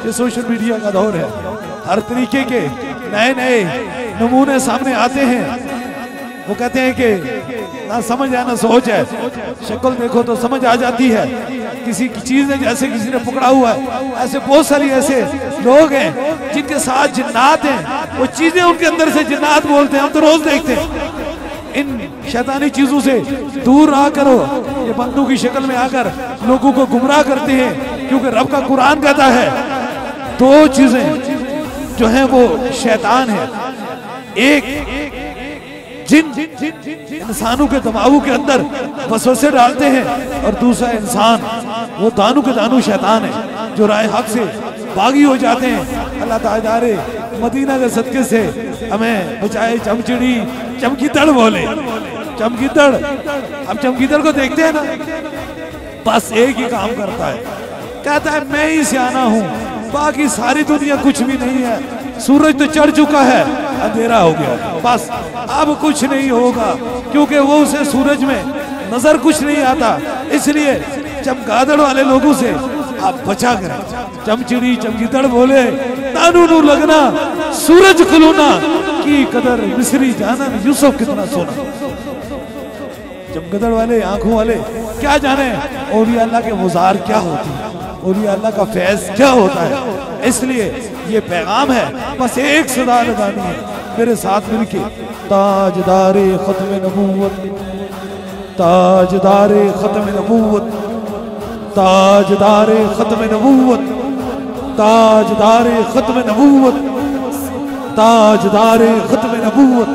ये social media का दौर है, हर तरीके के नए नए नमूने सामने आते हैं। वो कहते हैं कि ना समझ है ना सोच है, शक्ल देखो तो समझ आ जाती है। किसी की चीज ने जैसे किसी ने पकड़ा हुआ है, ऐसे बहुत सारी ऐसे लोग हैं जिनके साथ जिन्नात हैं, वो चीजें उनके अंदर से जिन्नात बोलते हैं, हम तो रोज देखते हैं। इन शैतानी चीजों से दूर रहा करो, ये बंदूक की शक्ल में आकर लोगों को गुमराह करते हैं, क्योंकि रब का कुरान कहता है दो चीजें जो हैं वो शैतान है। एक जिन इंसानों के दिमागों के अंदर वसवसे डालते हैं, और दूसरा इंसान वो दानू के दानू शैतान है जो राह हक से बागी हो जाते हैं। अल्लाह तादारे मदीना के सदके से हमें बचाए। चमचिड़ी चमकीदड़ बोले, चमकीदड़, हम चमकीदड़ को देखते हैं ना, बस एक ही काम करता है, कहता है मैं ही सियाना हूँ, बाकी सारी दुनिया कुछ भी नहीं है। सूरज तो चढ़ चुका है, अंधेरा हो गया, बस अब कुछ नहीं होगा, क्योंकि वो उसे सूरज में नजर कुछ नहीं आता। इसलिए चमगादड़ वाले लोगों से आप बचा करें। चमचिड़ी चमकीदड़ बोले तानू नू लगना सूरज खुलूना की कदर मिस्री जाना यूसुफ कितना सोना। चमगादड़ वाले आंखों वाले क्या जाने औलिया अल्लाह के मुज़ार क्या होती है, औलिया अल्लाह का फैज़ क्या होता है। इसलिए ये पैगाम है, बस एक सदा लगानी है मेरे साथ मिलके। ताजदारे खत्म नबूवत, ताजदारे खत्म नबूवत, ताजदारे खत्म नबूवत, ताजदारे खत्म नबूवत, ताजदारे खत्म नबूवत।